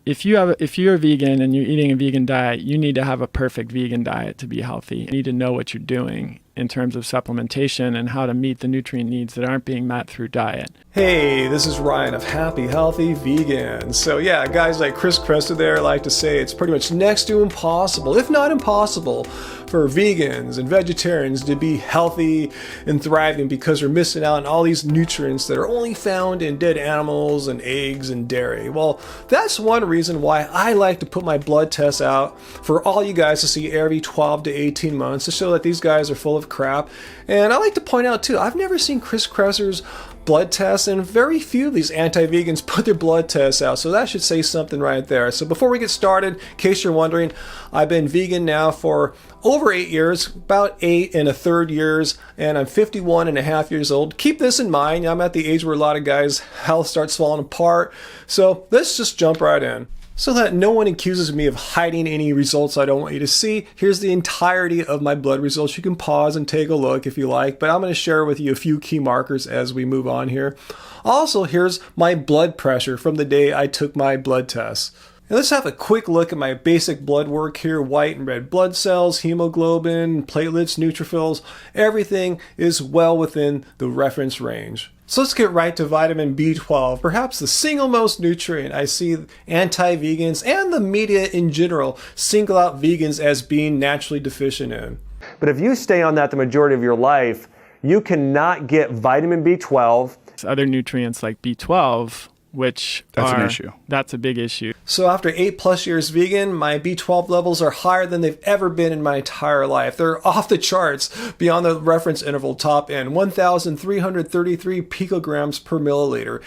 if you're a vegan and you're eating a vegan diet, you need to have a perfect vegan diet to be healthy. You need to know what you're doing in terms of supplementation and how to meet the nutrient needs that aren't being met through diet. Hey, this is Ryan of Happy Healthy Vegan. So yeah, guys like Chris Cresta there like to say it's pretty much next to impossible, if not impossible, for vegans and vegetarians to be healthy and thriving because they're missing out on all these nutrients that are only found in dead animals and eggs and dairy. Well, that's one reason why I like to put my blood tests out for all you guys to see every 12 to 18 months to show that these guys are full of crap. And I like to point out too, I've never seen Chris Kresser's blood tests, and very few of these anti-vegans put their blood tests out, so that should say something right there. So before we get started, in case you're wondering, I've been vegan now for over 8 years, about 8 1/3 years, and I'm 51 and a half years old. Keep this in mind, I'm at the age where a lot of guys' health starts falling apart, so let's just jump right in. So that no one accuses me of hiding any results I don't want you to see, here's the entirety of my blood results. You can pause and take a look if you like, but I'm going to share with you a few key markers as we move on here. Also, here's my blood pressure from the day I took my blood tests. And let's have a quick look at my basic blood work here. White and red blood cells, hemoglobin, platelets, neutrophils, everything is well within the reference range. So let's get right to vitamin B12, perhaps the single most nutrient I see anti-vegans and the media in general single out vegans as being naturally deficient in. But if you stay on that the majority of your life, you cannot get vitamin B12. Other nutrients like B12, which That's an issue. That's a big issue. So after 8+ years vegan, my B12 levels are higher than they've ever been in my entire life. They're off the charts beyond the reference interval top end, 1,333 picograms per milliliter.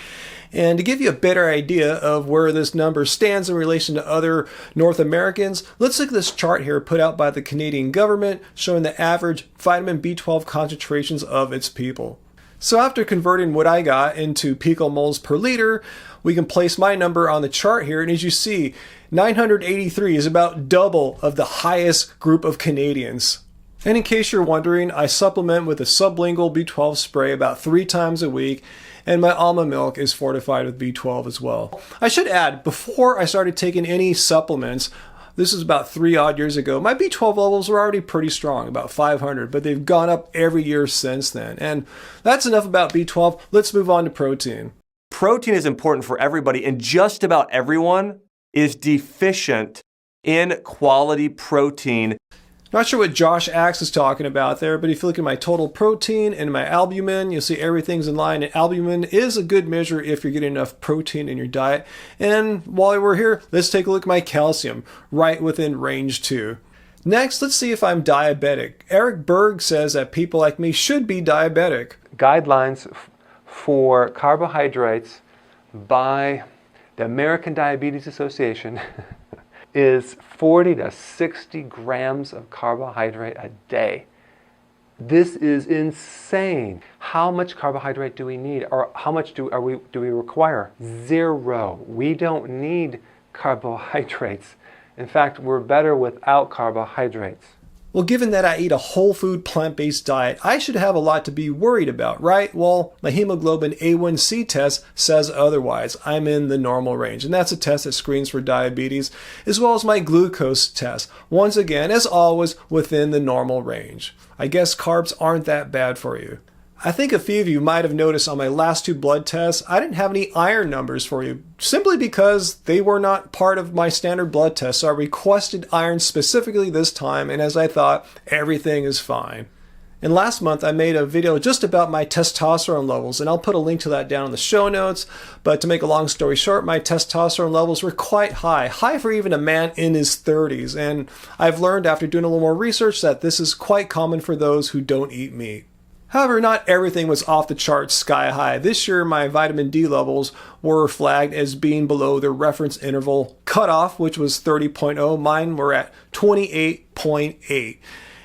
And to give you a better idea of where this number stands in relation to other North Americans, let's look at this chart here put out by the Canadian government showing the average vitamin B12 concentrations of its people. So after converting what I got into picomoles per liter, we can place my number on the chart here, and as you see, 983 is about double of the highest group of Canadians. And in case you're wondering, I supplement with a sublingual B12 spray about 3 times a week, and my almond milk is fortified with B12 as well. I should add, before I started taking any supplements, this is about 3 odd years ago, my B12 levels were already pretty strong, about 500, but they've gone up every year since then. And that's enough about B12. Let's move on to protein. Protein is important for everybody, and just about everyone is deficient in quality protein. Not sure what Josh Axe is talking about there, but if you look at my total protein and my albumin, you'll see everything's in line. And albumin is a good measure if you're getting enough protein in your diet. And while we're here, let's take a look at my calcium, right within range too. Next, let's see if I'm diabetic. Eric Berg says that people like me should be diabetic. Guidelines for carbohydrates by the American Diabetes Association is 40 to 60 grams of carbohydrate a day. This is insane. How much carbohydrate do we need, or how much do we require? 0. We don't need carbohydrates. In fact, we're better without carbohydrates. Well, given that I eat a whole food plant-based diet, I should have a lot to be worried about, right? Well, my hemoglobin A1C test says otherwise. I'm in the normal range, and that's a test that screens for diabetes, as well as my glucose test. Once again, as always, within the normal range. I guess carbs aren't that bad for you. I think a few of you might have noticed on my last 2 blood tests, I didn't have any iron numbers for you, simply because they were not part of my standard blood test. So I requested iron specifically this time, and as I thought, everything is fine. And last month I made a video just about my testosterone levels, and I'll put a link to that down in the show notes. But to make a long story short, my testosterone levels were quite high for even a man in his 30s. And I've learned after doing a little more research that this is quite common for those who don't eat meat. However, not everything was off the charts sky high. This year, my vitamin D levels were flagged as being below the reference interval cutoff, which was 30.0. Mine were at 28.8.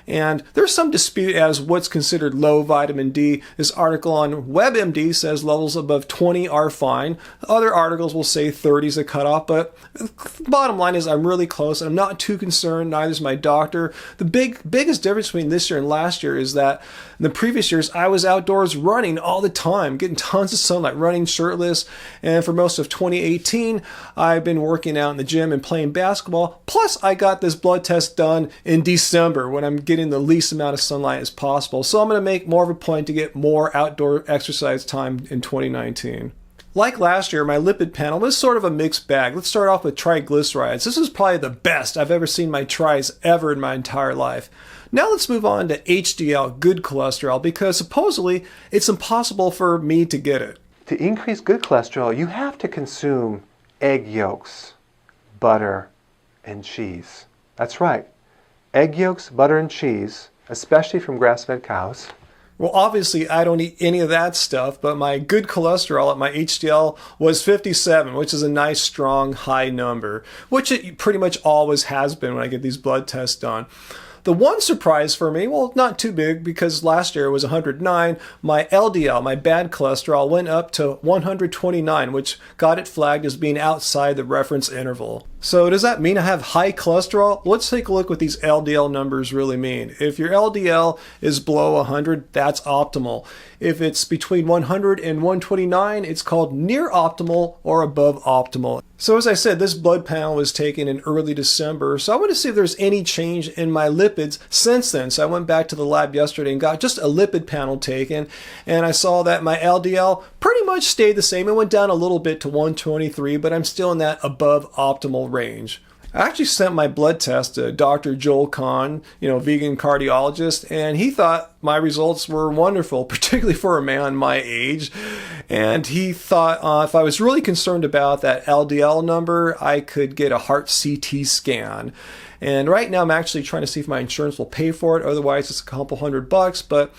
And there's some dispute as what's considered low vitamin D. This article on WebMD says levels above 20 are fine. Other articles will say 30 is a cutoff, but the bottom line is I'm really close and I'm not too concerned. Neither is my doctor. The biggest difference between this year and last year is that in the previous years I was outdoors running all the time, getting tons of sunlight, running shirtless, and for most of 2018 I've been working out in the gym and playing basketball. Plus I got this blood test done in December when I'm getting the least amount of sunlight as possible. So I'm going to make more of a point to get more outdoor exercise time in 2019. Like last year, my lipid panel was sort of a mixed bag. Let's start off with triglycerides. This is probably the best I've ever seen my tris ever in my entire life. Now let's move on to HDL, good cholesterol, because supposedly it's impossible for me to get it. To increase good cholesterol, you have to consume egg yolks, butter, and cheese. That's right. Egg yolks, butter, and cheese, especially from grass-fed cows. Well, obviously, I don't eat any of that stuff, but my good cholesterol at my HDL was 57, which is a nice, strong, high number, which it pretty much always has been when I get these blood tests done. The one surprise for me, well, not too big, because last year it was 109. My LDL, my bad cholesterol, went up to 129, which got it flagged as being outside the reference interval. So does that mean I have high cholesterol? Let's take a look what these LDL numbers really mean. If your LDL is below 100, that's optimal. If it's between 100 and 129, it's called near optimal or above optimal. So as I said, this blood panel was taken in early December, so I want to see if there's any change in my lipids since then. So I went back to the lab yesterday and got just a lipid panel taken, and I saw that my LDL pretty much stayed the same. It went down a little bit to 123, but I'm still in that above optimal range. I actually sent my blood test to Dr. Joel Kahn, vegan cardiologist, and he thought my results were wonderful, particularly for a man my age. And he thought if I was really concerned about that LDL number, I could get a heart CT scan. And right now I'm actually trying to see if my insurance will pay for it. Otherwise, it's a couple $100, but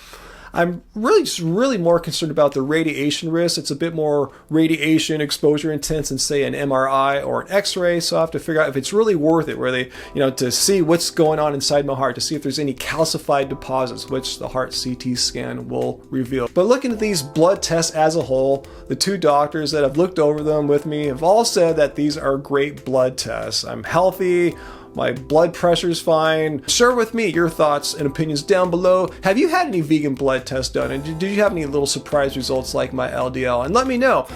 I'm really more concerned about the radiation risk. It's a bit more radiation exposure intense than, say, an MRI or an X-ray. So I have to figure out if it's really worth it, where they, to see what's going on inside my heart, to see if there's any calcified deposits, which the heart CT scan will reveal. But looking at these blood tests as a whole, the two doctors that have looked over them with me have all said that these are great blood tests. I'm healthy. My blood pressure's fine. Share with me your thoughts and opinions down below. Have you had any vegan blood tests done? And did you have any little surprise results like my LDL? And let me know,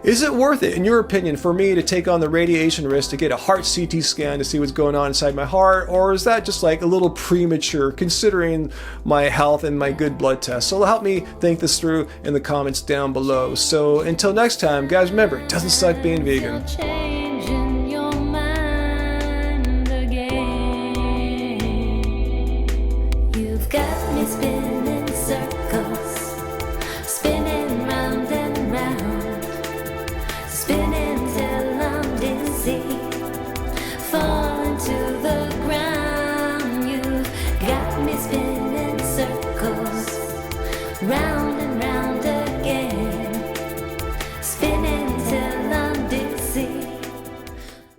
is it worth it, in your opinion, for me to take on the radiation risk to get a heart CT scan to see what's going on inside my heart? Or is that just like a little premature considering my health and my good blood tests? So help me think this through in the comments down below. So until next time, guys, remember, it doesn't suck being vegan. Spinning circles, spinning round and round, spinning till I'm dizzy, falling to the ground. You've got me spinning circles round.